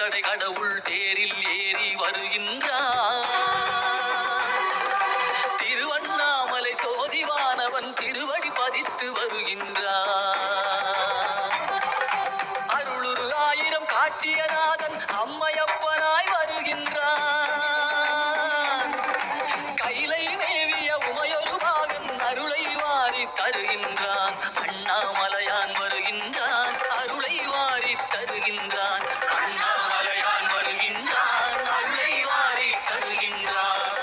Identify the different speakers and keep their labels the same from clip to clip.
Speaker 1: சடை கடவுள் தேரில் ஏறி வருகின்றார். திருவண்ணாமலை சோதிவானவன் திருவடி பதித்து வருகின்றார். அருளுரு ஆயிரம் காட்டியநாதன் அம்மையப்பனாய் வருகின்றான். கைலை மேவிய உமையொரு பாகன் அருளை வாரி தருகின்றான். அண்ணாமலையான் வருகின்றான், அருளை வாரி தருகின்றான். அண்ணாமலையான் வருகின்றான், அருளை வாரி தருகின்றான்.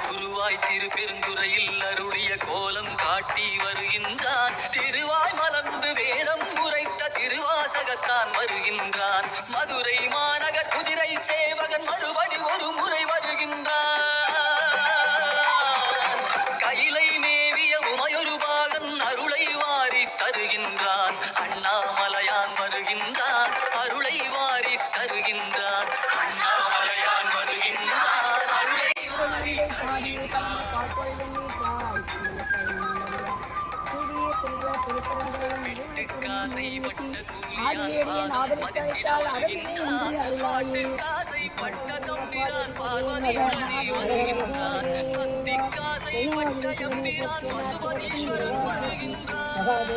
Speaker 1: குருவாய் திருப்பெருந்துறையில் அருளிய கோலம் காட்டி வருகின்றான். திருவாய் மலர்ந்து வேதம் உரைத்த திருவாசகத்தான் வருகின்றான். மதுரை மாநகர் குதிரை சேவகன் மறுபடி ஒரு முறை வருகின்றான். கைலை மேவிய உமையொரு பாகன் அருளை வாரி தருகின்றான். அண்ணாமலையான் வருகின்றான், அருளை வாரி தருகின்றான். அண்ணாமலையான் வருகின்றான், அருளை வாரி தருகின்றான். காசைப்பட்ட கூலியான் காசைப்பட்ட தம்பிரான் பார்வதியுடனே வருகின்றான். காசைப்பட்ட எம்பிரான் பசுபதீஸ்வரன் வருகின்றான்.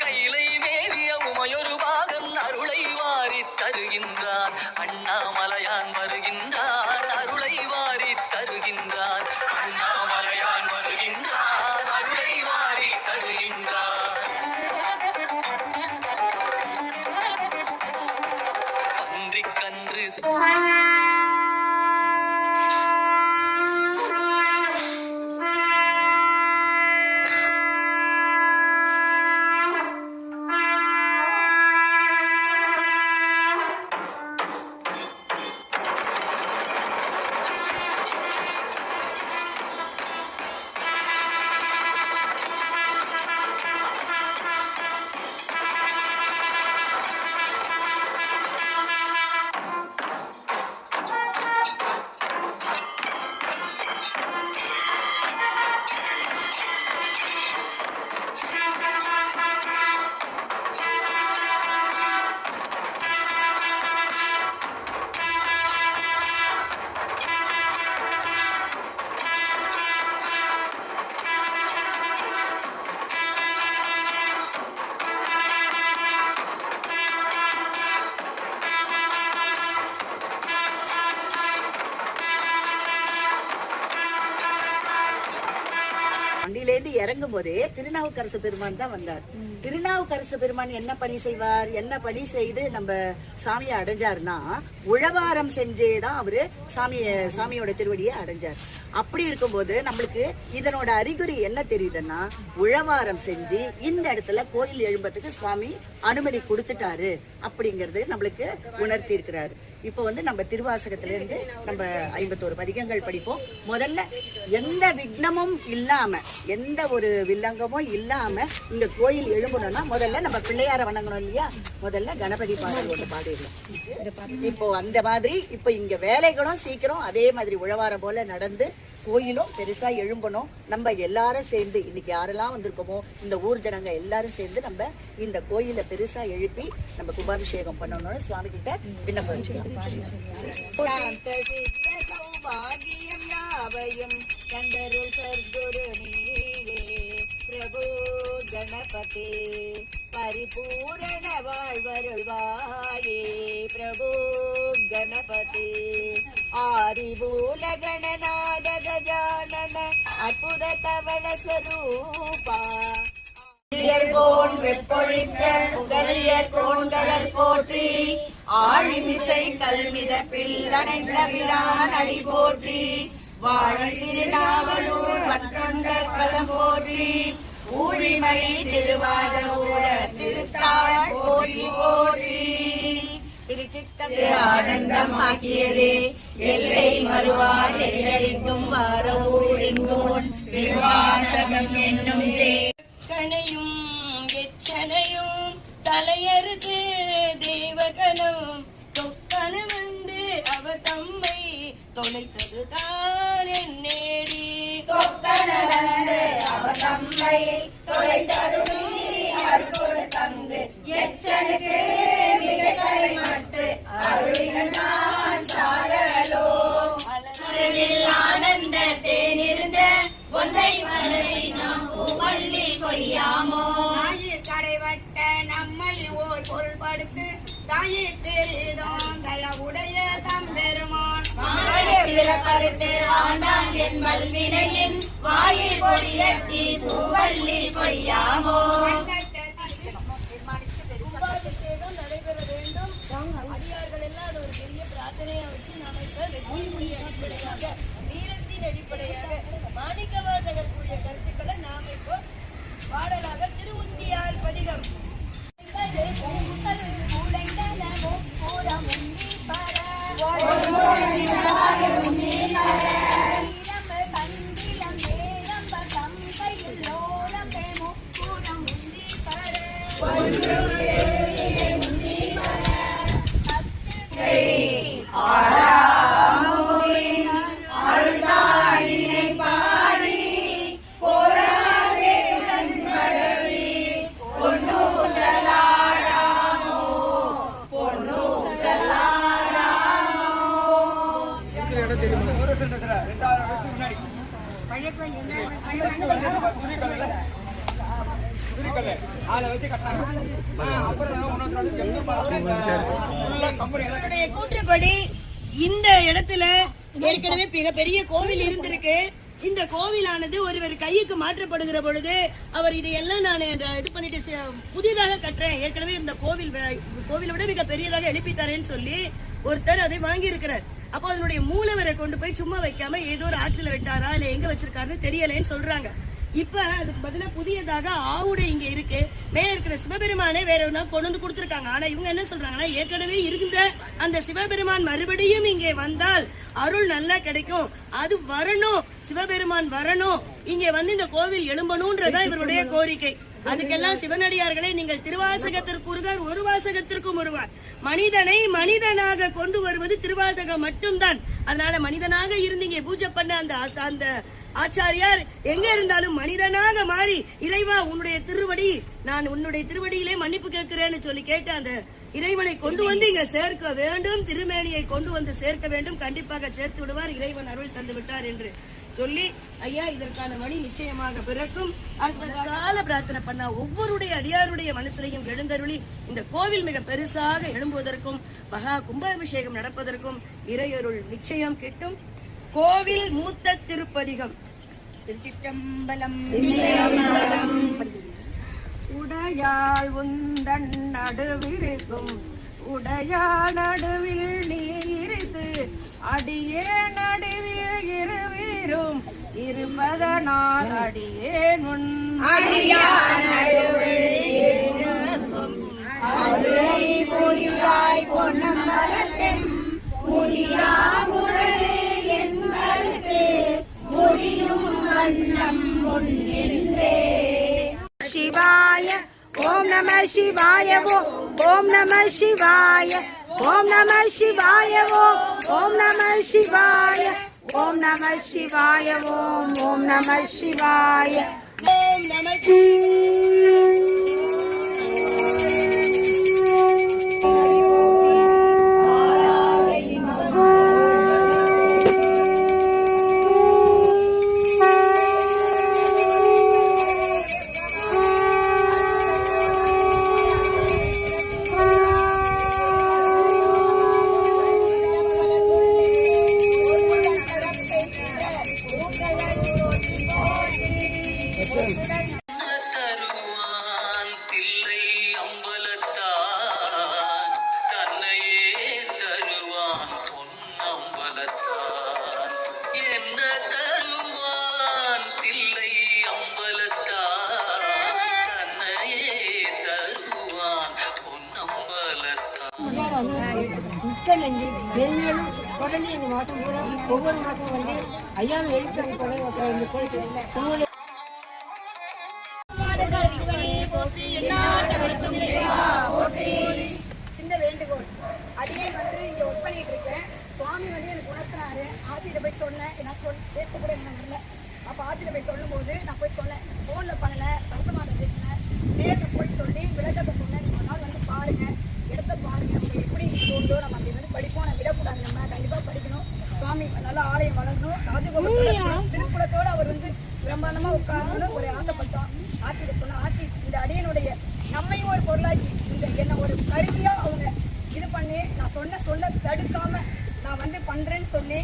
Speaker 1: கைலை மேவிய உமையொரு பாகன் அருளை வாரி தருகின்றான். அண்ணாமலையான் வருகின்றான், அருளை வாரி தருகின்றான். அண்ணாமலையான் வருகின்றான், அருளை வாரி தருகின்றான். பன்றிக்கன்று
Speaker 2: வண்டியிலேருந்து இறங்கும் போதே திருநாவுக்கரசு பெருமான் தான் வந்தார். திருநாவுக்கரசு பெருமான் என்ன பணி செய்வார்? என்ன பணி செய்து நம்ம சாமியை அடைஞ்சாருன்னா, உழவாரம் செஞ்சேதான் அவரு சாமியோட திருவடியை அடைஞ்சார். அப்படி இருக்கும்போது நம்மளுக்கு இதனோட அறிகுறி என்ன தெரியுதுன்னா, உழவாரம் செஞ்சு இந்த இடத்துல கோயில் எழும்பத்துக்கு சுவாமி அனுமதி கொடுத்துட்டாரு அப்படிங்கறது நம்மளுக்கு உணர்த்தி இருக்கிறாரு. இப்போ நம்ம திருவாசகத்துல இருந்து நம்ம 51 பதிகங்கள் படிப்போம். முதல்ல எந்த விக்னமும் இல்லாம, எந்த ஒரு வில்லங்கமும் இல்லாம இந்த கோயில் எழும்பணும்னா முதல்ல நம்ம பிள்ளையார வணங்கணும் இல்லையா? முதல்ல கணபதி பாடல் ஒன்று பாடிடலாம். இப்போ அந்த மாதிரி இப்போ இங்க வேலைகளும் சீக்கிரம் அதே மாதிரி உழவாரம் போல நடந்து கோயிலும் பெருசா எழும்பணும். நம்ம எல்லாரும் சேர்ந்து இன்னைக்கு யாரெல்லாம் வந்திருக்கோமோ இந்த ஊர் ஜனங்க எல்லாரும் சேர்ந்து நம்ம இந்த கோயிலை பெருசா எழுப்பி நம்ம கும்பாபிஷேகம் பண்ணணும்னு சுவாமி கிட்ட விண்ணப்பம் வச்சுக்கலாம். பிரபு கணபதி பரிபூரண வாழ்வருள்வாயே. பிரபு கணபதி ஆதிபூல கணநாத கஜானன அற்புத தவள ஸ்வரூபா. வெப்பொழித்த புகழியர் கோண்டல் போற்றி. ஆழிமிசை கல்மிதப்பில் அணைந்த பிரான் அடி போற்றி. வாழை திருநாவலூர் வற்றொண்டர் பதம் போற்றி. ஊழிமை திருவாத ஊர திருத்தாள் போற்றி போற்றி. ஆனந்தமாக்கியதே எல்லை மறுவார் எல்லைக்கும் வார ஊரிங்கோன் திருவாசகம் என்னும் கணையும் எச்சனையும் தலையறுத்து தேவகணம் தொக்கண வந்து அவர் தம்மை தொலைத்தது தான் என்னேடி. தொக்கண வந்து அவர்
Speaker 3: நம்மை தொலைத்தருளி அருள் தந்து எச்சனுக்கு மிகத்தலை மட்டு அருளினான் சாரலோ மலரில் ஆனந்த தேனிருந்த ஒன்றை மலரை நாம் பூவல்லி கொய்யாமோ கடைவட்ட நம்மை ஓர் பொருள்படுத்து தாயே தெரிதோம் தயவுடைய தம்பெருமான் பிறப்பறுத்து ஆண்டான் என் வல்வினையின் வாயில் பொடியட்டி பூவல்லி கொய்யாமோ நடைபெற வேண்டும். அடியார்கள் எல்லாம் அது ஒரு பெரிய பிரார்த்தனையா வச்சு நாம இப்ப வெற்றிமொழி அடிப்படையாக வீரத்தின் அடிப்படையாக மாணிக்கவாசகர் கூடிய கருத்துக்களை நாம இப்போ பாடலாக திருவுந்தியார் பதிகம் கூற்றுப்படி இந்த இடத்துல ஏற்கனவே பெரிய கோவில் இருந்திருக்கு. இந்த கோவிலானது ஒருவர் கைக்கு மாற்றப்படுகிற பொழுது அவர் இதையெல்லாம் நான் இது பண்ணிட்டு புதிதாக கட்டுறேன், ஏற்கனவே இந்த கோவிலை விட மிக பெரியதாக எழுப்பி தரேன்னு சொல்லி ஒருத்தர் அதை வாங்கி இருக்கிறார். அப்போ அதனுடைய மூலவரை கொண்டு போய் சும்மா வைக்காம ஏதோ ஒரு ஆற்றில விட்டாரா இல்ல எங்க வச்சிருக்காருன்னு தெரியலன்னு சொல்றாங்க. இப்ப அதுக்கு பதிலா புதியதாக ஆவுடை இங்க இருக்கு. மேல இருக்கிற சிவபெருமானே வேற ஒரு நாள் கொண்டு வந்து கொடுத்துருக்காங்க. ஆனா இவங்க என்ன சொல்றாங்கன்னா ஏற்கனவே இருந்த அந்த சிவபெருமான் மறுபடியும் இங்கே வந்தால் அருள் நல்லா கிடைக்கும், அது வரணும், சிவபெருமான் வரணும், இங்க வந்து இந்த கோவில் எழும்பணும்ன்றதான் இவருடைய கோரிக்கை. அதுக்கெல்லாம் சிவனடியார்களை நீங்கள் திருவாசகத்திற்கு ஒருவர் ஒரு வாசகத்திற்கும் ஒருவர் மனிதனை மனிதனாக கொண்டு வருவது திருவாசகம் மட்டும்தான். அதனால மனிதனாக இருந்து இங்கே பூஜை பண்ண அந்த ஆச்சாரியார் எங்க இருந்தாலும் மனிதனாக மாறி இறைவா உன்னுடைய திருவடி, நான் உன்னுடைய திருவடியிலே மன்னிப்பு கேட்கிறேன்னு சொல்லி கேட்டு அந்த இறைவனை கொண்டு வந்து இங்க சேர்க்க வேண்டும், திருமேனியை கொண்டு வந்து சேர்க்க வேண்டும், கண்டிப்பாக சேர்த்து விடுவார், இறைவன் அருள் தந்து விட்டார் என்று சொல்லி ஐயா இதற்கான வழி நிச்சயமாக பிறக்கும். அடுத்த கால பிரார்த்தனை பண்ணா ஒவ்வொருடைய அடியாருடைய மனத்திலையும் எழுந்தருளி இந்த கோவில் மிக பெருசாக எழும்புவதற்கும் மகா கும்பாபிஷேகம் நடப்பதற்கும் இறையருள் நிச்சயம் கிட்டும். கோவில் மூத்த திருப்பதிகம். திருச்சிற்றம்பலம்.
Speaker 4: உடையாள் உந்தன் நடுவிருக்கும் உடையா நடுவில் நீ இருந்து அடியே நடுவில் இருவீரும் இருப்பதனால் அடியேன் உன்
Speaker 3: அடியா நடுவில் இருக்கும் அருளை பொறியாய் பொன்னம்பலத்தெம் முடியா முரளே என்பது முடியும் வண்ணம் முன்னின்றே.
Speaker 4: சிவாய ஓம் நம சிவாய ஓம் நம சிவாய ஓம் நம சிவாய ஓம் நம சிவாய ஓம் நம சிவாய ஓம் நம சிவாய
Speaker 3: ஓம் நம
Speaker 1: தருவான் தில்லை அம்பலத்தான், தன்னையே தருவான் பொன்னம்பலத்தான். என்ன தருவான் தில்லை அம்பலத்தான், தன்னையே தருவான் பொன்னம்பலத்தான்.
Speaker 5: தொடர்ந்து எங்க மாசம் பூரா ஒவ்வொரு மாசம் வந்து ஐயாவும் எழுத்து
Speaker 4: சின்ன வேண்டுகோள். அடியே வந்து இங்க ஒர்க் பண்ணிட்டு இருக்கேன். சுவாமி வந்து எனக்கு உணர்த்தினாரு. ஆட்சியிட்ட போய் சொன்னேன், நான் பேச கூட என்ன இல்லை. அப்ப அப்போ ஆட்சியில் போய் சொல்லும்போது நான் போய் சொன்னேன், ஃபோனில் பண்ணல, சரசமாட்ட பேசினேன், நேரில் போய் சொல்லி விளக்கத்தை சொன்னேன். ஒரு நாள் வந்து பாருங்க, இடத்த பாருங்க, உங்களுக்கு எப்படி தோன்றோ நம்ம அப்படி வந்து படிப்போம். நான் விடக்கூடாது, நம்ம கண்டிப்பாக படிக்கணும். சுவாமி நல்லா ஆலயம் வளரணும், ராஜகோபுரம் திருக்குளத்தோடு அவர் வந்து பிரம்மாண்டமாக உட்காரணும்னு ஒரு ஆசைப்பட்டோம். ஆட்சியில சொன்ன, ஆட்சி இந்த அடியனுடைய நம்மையும் ஒரு பொருளாக்கி இந்த என்ன ஒரு கருவியா அவங்க இது பண்ணி நான் சொல்ல தடுக்காம நான் வந்து பண்றேன்னு சொல்லி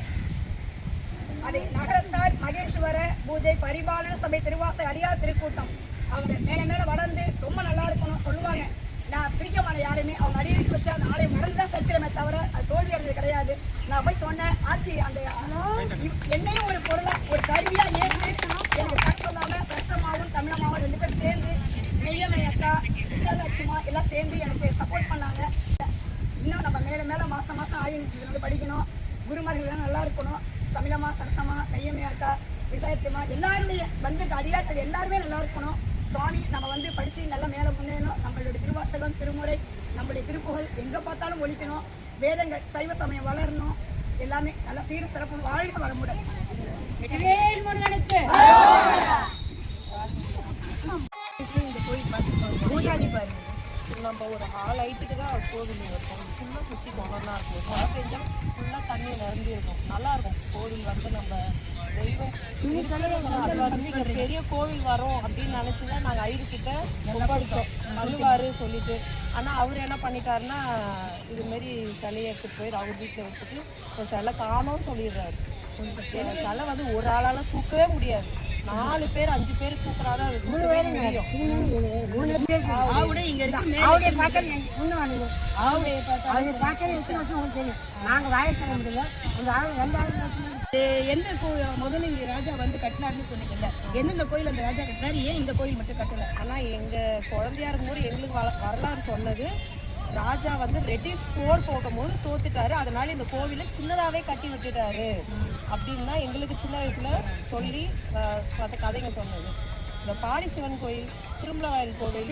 Speaker 4: அதை நகரத்தார் மகேஸ்வர பூஜை பரிபாலன சபை திருவாசை அடியார் திருக்கூட்டம் அவங்க மேல வளர்ந்து ரொம்ப நல்லா இருக்கணும் சொல்லுவாங்க. நான் பிரிக்க மாட்டேன் யாருமே, அவங்க அடியெடுத்து வச்சா அந்த ஆலயம் வளர்ந்துதான் சத்திரமே தவிர அது தோல்வி அடைஞ்சது கிடையாது. நான் போய் சொன்னேன், ஆட்சி அந்த என்னையும் ஒரு பொருளா ஒரு கருவியா ஏற்று எனக்கு கண் சொல்லாம சரசமாவும் தமிழமாவும் 2 பேரும் சேர்ந்து மெய்யமை அக்கா விசாலட்சுமா எல்லாம் சேர்ந்து எனக்கு சப்போர்ட் பண்ணாங்க. இன்னும் நம்ம மேல மாசம் ஆயிடுச்சு வந்து படிக்கணும், குருமார்கள் நல்லா இருக்கணும், தமிழமா சரசமா மெய்யமை அக்கா விசாலட்சுமா எல்லாருடைய வந்து அடியாட்கள் எல்லாருமே நல்லா இருக்கணும். சுவாமி நம்ம வந்து படிச்சு நல்லா மேலே முன்னேறணும், நம்மளுடைய திருவாசகம் திருமுறை நம்மளுடைய திருப்புகழ் எங்க பார்த்தாலும் ஒழிக்கணும், வேதங்கள் சைவ சமயம் வளரணும், எல்லாமே நல்லா சீர சிறப்பு வாழ்க வளமுடன்.
Speaker 5: பூஜாதி பாருங்க, நம்ம ஒரு 6 லைட்டுக்கு தான் கோவில் இருக்கும், ஃபுல்லாக சுற்றி கொண்டலாம் இருக்கும். மழை பெஞ்சா ஃபுல்லாக தண்ணி நிரம்பி இருக்கும், நல்லா இருக்கும் கோவில் வந்து நம்ம தெய்வம். அது வந்து இங்கே பெரிய கோவில் வரும் அப்படின்னு நினச்சி தான் நாங்கள் ஐயர்கிட்ட ஒப்படைச்சோம் பண்ணுவார் சொல்லிட்டு. ஆனால் அவர் என்ன பண்ணிட்டாருன்னா இதுமாரி சிலையை எடுத்துகிட்டு போய் அவர் வீட்டில் வச்சுட்டு ஒரு சிலை காணோன்னு சொல்லிடுறாரு. சிலை வந்து ஒரு ஆளால் தூக்கவே முடியாது, 4 பேர் 5 பேர் தூக்குறாதான் அது
Speaker 3: எந்த முதல்ல இந்த ராஜா வந்து கட்டினாருன்னு சொன்னீங்கல்ல, எந்தெந்த கோயில் அந்த ராஜா கட்டினாரு, ஏன் இந்த கோயில் மட்டும் கட்டல?
Speaker 5: ஆனால் எங்கள் குழந்தையா இருக்கும்போது எங்களுக்கு வரலாறு சொன்னது, ராஜா வந்து ரெட்டில்ஸ் போர் போகும்போது தோத்துட்டாரு, அதனால இந்த கோவிலை சின்னதாகவே கட்டி விட்டுட்டாரு அப்படின்னா எங்களுக்கு சின்ன வயசுல சொல்லி அந்த கதைங்க சொன்னது. இந்த பாடி சிவன் கோயில், திருமலவாயில் கோவில்,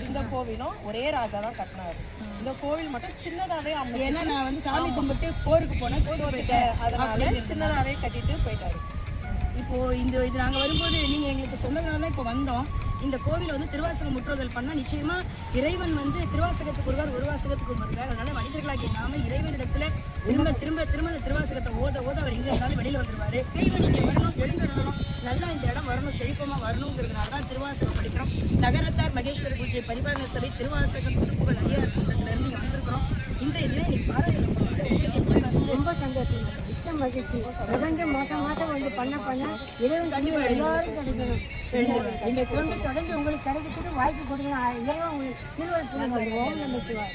Speaker 5: இந்த கோவிலும் ஒரே ராஜா தான் கட்டினாரு. இந்த கோவில் மட்டும் சின்னதாகவே
Speaker 3: ஏன்னா நான் வந்து சாமி கும்பிட்டு போருக்கு போனேன்,
Speaker 5: அதனால சின்னதாகவே கட்டிட்டு போயிட்டாரு.
Speaker 3: இப்போ இது நாங்க வரும்போது நீங்க எங்களுக்கு சொன்னதுனால தான் இப்போ வந்தோம். இந்த கோவில் வந்து திருவாசகம் முற்றுதல் பண்ணா நிச்சயமா இறைவன் வந்து திருவாசகத்துக்கு ஒருவார் ஒரு வாசகத்துக்கு வருவார். அதனால மனிதர்களாகிய நாம இறைவனிடத்துல திரும்ப அந்த திருவாசகத்தை ஓத அவர் எங்க இருந்தாலும் வெளியில வந்துருவாரு. இறைவன் இங்க வரணும், எழுந்துடணும், நல்லா இந்த இடம் வரணும், செழிப்பமா வரணுங்கிறதுனால தான் திருவாசகம் படிக்கிறோம். நகரத்தார் மகேஸ்வர பூஜை பரிபாலன சபை திருவாசகம் திருப்புகழ் அடியார் கூட்டத்துல இருந்து இங்க வந்திருக்கிறோம். இந்த இதுல இன்னைக்கு பாராயணம்
Speaker 5: ரொம்ப சந்தோஷம், இஷ்டம் மகிழ்ச்சி. தொடர்ந்து மாதம் வந்து பண்ண இறைவன் கண்டிப்பாக எல்லாரும் கிடைக்கணும். இந்த தொண்டு தொடர்ந்து உங்களுக்கு கிடைக்கிறதுக்கு வாய்ப்பு கொடுக்கணும். இறைவன் உங்களுக்கு திருவள்ளுவர் ஓம் நமச்சிவாய்.